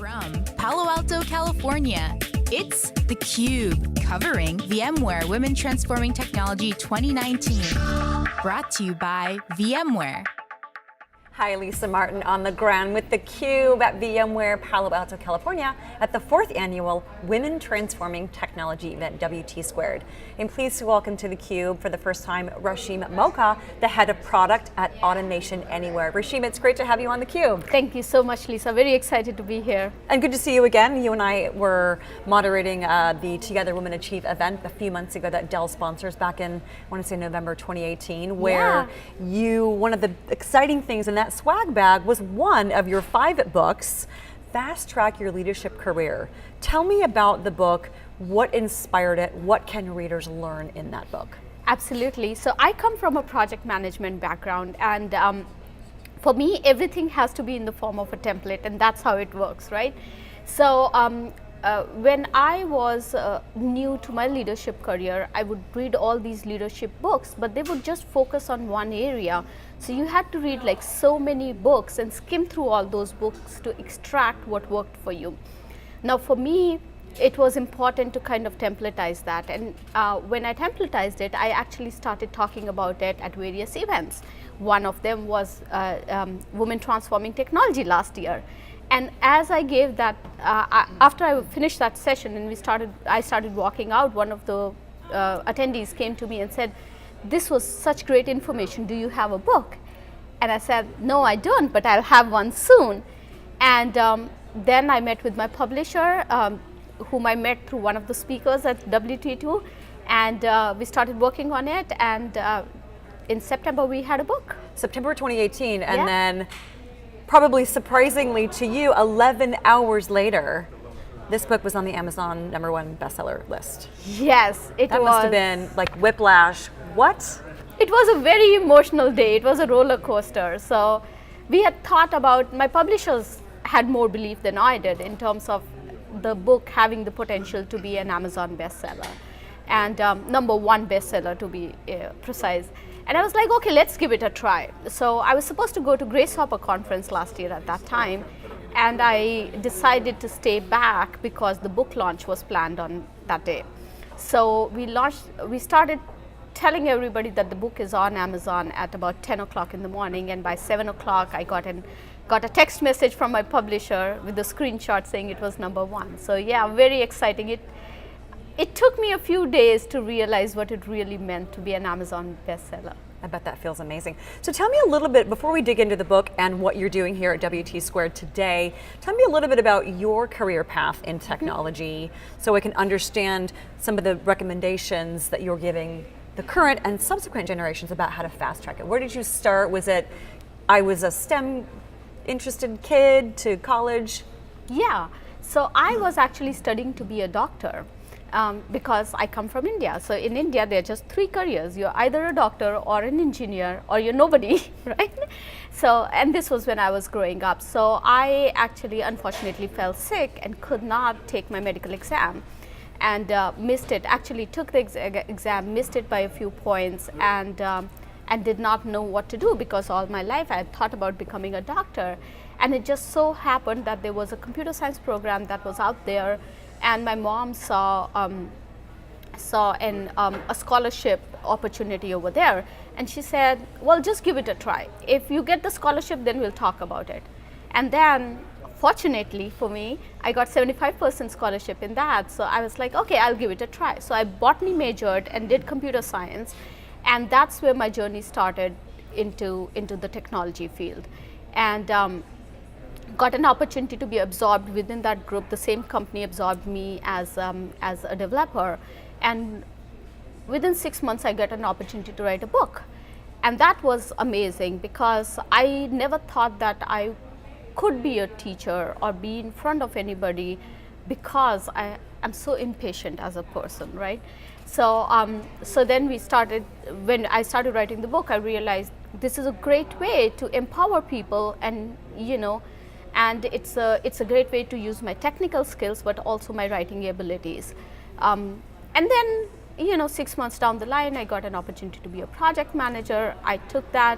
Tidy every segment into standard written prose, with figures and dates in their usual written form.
From Palo Alto, California, it's theCUBE, covering VMware Women Transforming Technology 2019. Brought to you by VMware. Hi, Lisa Martin on the ground with theCUBE at VMware Palo Alto, California at the 4th annual Women Transforming Technology event, WT Squared. I'm pleased to welcome to theCUBE for the first time, Rashim Mocha, the head of product at Automation Anywhere. Rashim, it's great to have you on theCUBE. Thank you so much, Lisa. Very excited to be here. And good to see you again. You and I were moderating the Together Women Achieve event a few months ago that Dell sponsors back in, I want to say November 2018, where one of the exciting things in that swag bag was one of your 5 books, Fast Track Your Leadership Career. Tell me about the book, what inspired it, what can readers learn in that book? Absolutely. So I come from a project management background, and for me, everything has to be in the form of a template, and that's how it works, right? So when I was new to my leadership career, I would read all these leadership books, but they would just focus on one area. So you had to read like so many books and skim through all those books to extract what worked for you. Now for me, it was important to kind of templatize that, and when I templatized it, I actually started talking about it at various events. One of them was Women Transforming Technology last year. And as I gave that, after I finished that session and I started walking out, one of the attendees came to me and said, "This was such great information, do you have a book?" And I said, "No, I don't, but I'll have one soon." And then I met with my publisher, whom I met through one of the speakers at WT2, and we started working on it, and in September we had a book. September 2018, and then probably surprisingly to you, 11 hours later, this book was on the Amazon #1 bestseller list. Yes, it was. That must have been like whiplash. What? It was a very emotional day. It was a roller coaster. So we had thought about, my publishers had more belief than I did in terms of the book having the potential to be an Amazon bestseller, and #1 bestseller to be precise. And I was like, okay, let's give it a try. So I was supposed to go to Grace Hopper conference last year at that time, and I decided to stay back because the book launch was planned on that day. So we started telling everybody that the book is on Amazon at about 10 o'clock in the morning, and by 7 o'clock I got a text message from my publisher with a screenshot saying it was #1. So yeah, very exciting. It took me a few days to realize what it really meant to be an Amazon bestseller. I bet that feels amazing. So tell me a little bit, before we dig into the book and what you're doing here at WT Squared today, tell me a little bit about your career path in technology, so I can understand some of the recommendations that you're giving the current and subsequent generations about how to fast track it. Where did you start? Was it, I was a STEM interested kid to college? Yeah, so I was actually studying to be a doctor. Because I come from India. So in India, there are just 3 careers. You're either a doctor or an engineer, or you're nobody, right? So, and this was when I was growing up. So I actually, unfortunately, fell sick and could not take my medical exam, and missed it. Actually took the exam, missed it by a few points, and did not know what to do, because all my life I had thought about becoming a doctor. And it just so happened that there was a computer science program that was out there, and my mom saw a scholarship opportunity over there, and she said, well, just give it a try. If you get the scholarship, then we'll talk about it. And then fortunately for me, I got 75% scholarship in that, so I was like, okay, I'll give it a try. So I botany majored and did computer science, and that's where my journey started into the technology field. And got an opportunity to be absorbed within that group. The same company absorbed me as a developer, and within 6 months I got an opportunity to write a book. And that was amazing, because I never thought that I could be a teacher or be in front of anybody, because I'm so impatient as a person, right? So then when I started writing the book, I realized this is a great way to empower people, and and it's a great way to use my technical skills, but also my writing abilities. And then 6 months down the line, I got an opportunity to be a project manager. I took that,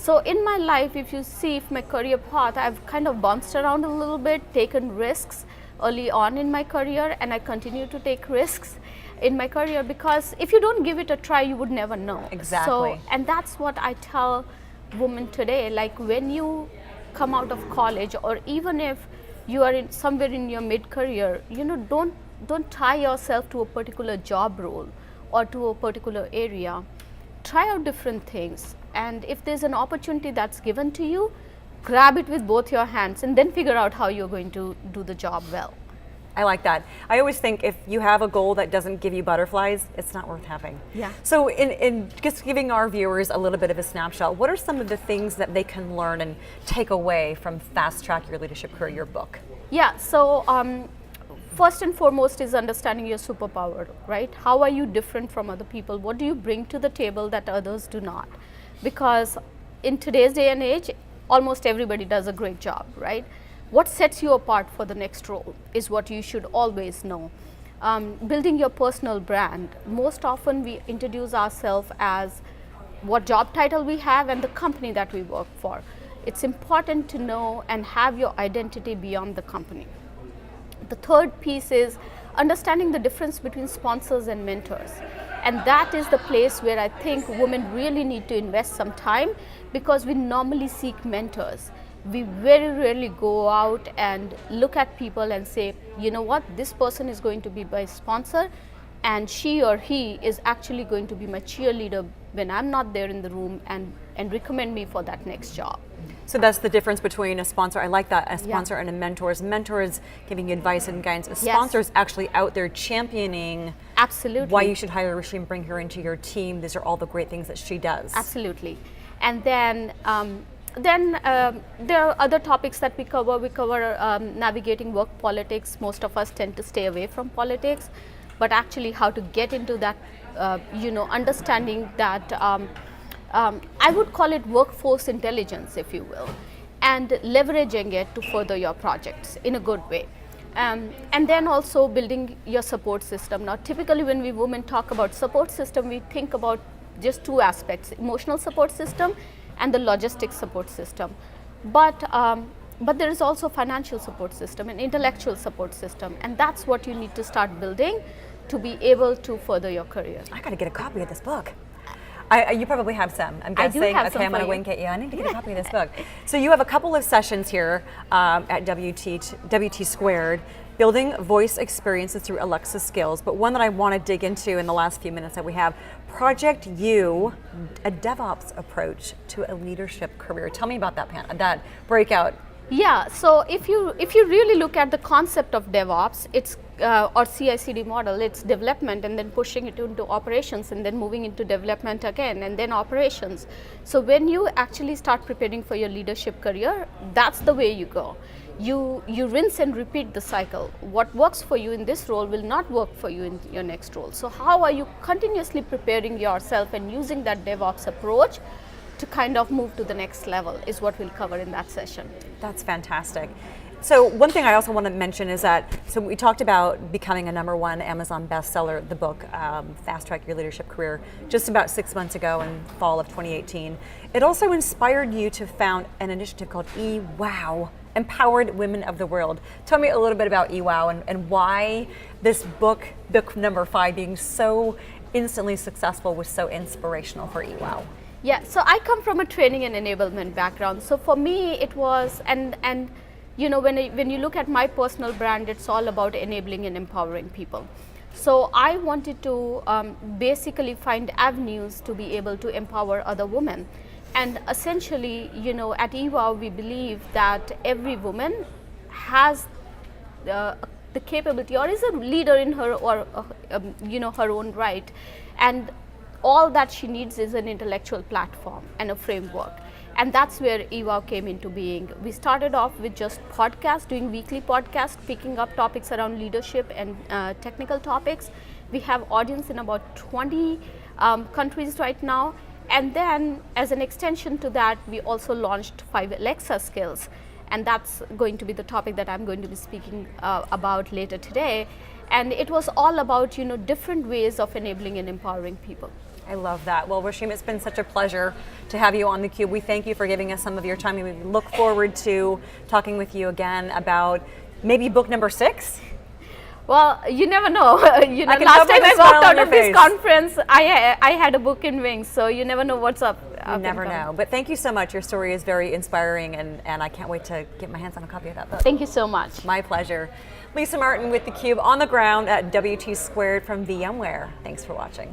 So in my life, if you see if my career path, I've kind of bounced around a little bit, taken risks early on in my career, and I continue to take risks in my career, because if you don't give it a try, you would never know. Exactly. So, and that's what I tell women today, like when you come out of college, or even if you are in somewhere in your mid-career, don't tie yourself to a particular job role or to a particular area. Try out different things, and if there's an opportunity that's given to you, grab it with both your hands and then figure out how you're going to do the job well. I like that. I always think if you have a goal that doesn't give you butterflies, it's not worth having. Yeah. So in just giving our viewers a little bit of a snapshot, what are some of the things that they can learn and take away from Fast Track Your Leadership Career, your book? Yeah, so first and foremost is understanding your superpower, right? How are you different from other people? What do you bring to the table that others do not? Because in today's day and age, almost everybody does a great job, right? What sets you apart for the next role is what you should always know. Building your personal brand. Most often we introduce ourselves as what job title we have and the company that we work for. It's important to know and have your identity beyond the company. The third piece is understanding the difference between sponsors and mentors. And that is the place where I think women really need to invest some time, because we normally seek mentors. We very rarely go out and look at people and say, you know what, this person is going to be my sponsor, and she or he is actually going to be my cheerleader when I'm not there in the room, and recommend me for that next job. So that's the difference between a sponsor, I like that, a sponsor and a mentor. Mentor is giving you advice and guidance. A sponsor is actually out there championing Absolutely. Why you should hire Rishi and bring her into your team. These are all the great things that she does. Absolutely. And then there are other topics that we cover. We cover navigating work politics. Most of us tend to stay away from politics, but actually how to get into that, understanding that, I would call it workforce intelligence, if you will, and leveraging it to further your projects in a good way. And then also building your support system. Now, typically when we women talk about support system, we think about just two aspects: emotional support system and the logistics support system. But there is also financial support system and intellectual support system, and that's what you need to start building to be able to further your career. I got to get a copy of this book. You probably have some. I'm guessing. I do have okay, some I'm going to for you. wink at you. I need to get a copy of this book. So you have a couple of sessions here at WT Squared, building voice experiences through Alexa skills. But one that I want to dig into in the last few minutes that we have, Project You, a DevOps approach to a leadership career. Tell me about that breakout. Yeah, so if you really look at the concept of DevOps, it's or CI/CD model, it's development and then pushing it into operations and then moving into development again and then operations. So when you actually start preparing for your leadership career, that's the way you go. You rinse and repeat the cycle. What works for you in this role will not work for you in your next role. So how are you continuously preparing yourself and using that DevOps approach to kind of move to the next level is what we'll cover in that session. That's fantastic. So one thing I also want to mention is that, so we talked about becoming a #1 Amazon bestseller, the book, Fast Track Your Leadership Career, just about 6 months ago in fall of 2018. It also inspired you to found an initiative called eWow, Empowered Women of the World. Tell me a little bit about eWow and why this book number 5 being so instantly successful was so inspirational for eWow. Yeah, so I come from a training and enablement background. So for me, it was, and when you look at my personal brand, it's all about enabling and empowering people. So I wanted to basically find avenues to be able to empower other women. And essentially, at eWow, we believe that every woman has the capability or is a leader in her or her own right, and all that she needs is an intellectual platform and a framework. And that's where eWow came into being. We started off with just podcasts, doing weekly podcasts, picking up topics around leadership and technical topics. We have audience in about 20 countries right now. And then as an extension to that, we also launched 5 Alexa skills. And that's going to be the topic that I'm going to be speaking about later today. And it was all about, different ways of enabling and empowering people. I love that. Well, Rashim, it's been such a pleasure to have you on theCUBE. We thank you for giving us some of your time, and we look forward to talking with you again about maybe book number 6. Well, you never know. put Last time my I smile walked on out your of this face. conference, I had a book in wings, so you never know what's up. You never know. But thank you so much. Your story is very inspiring, and I can't wait to get my hands on a copy of that book. Thank you so much. My pleasure. Lisa Martin with theCUBE on the ground at WT Squared from VMware. Thanks for watching.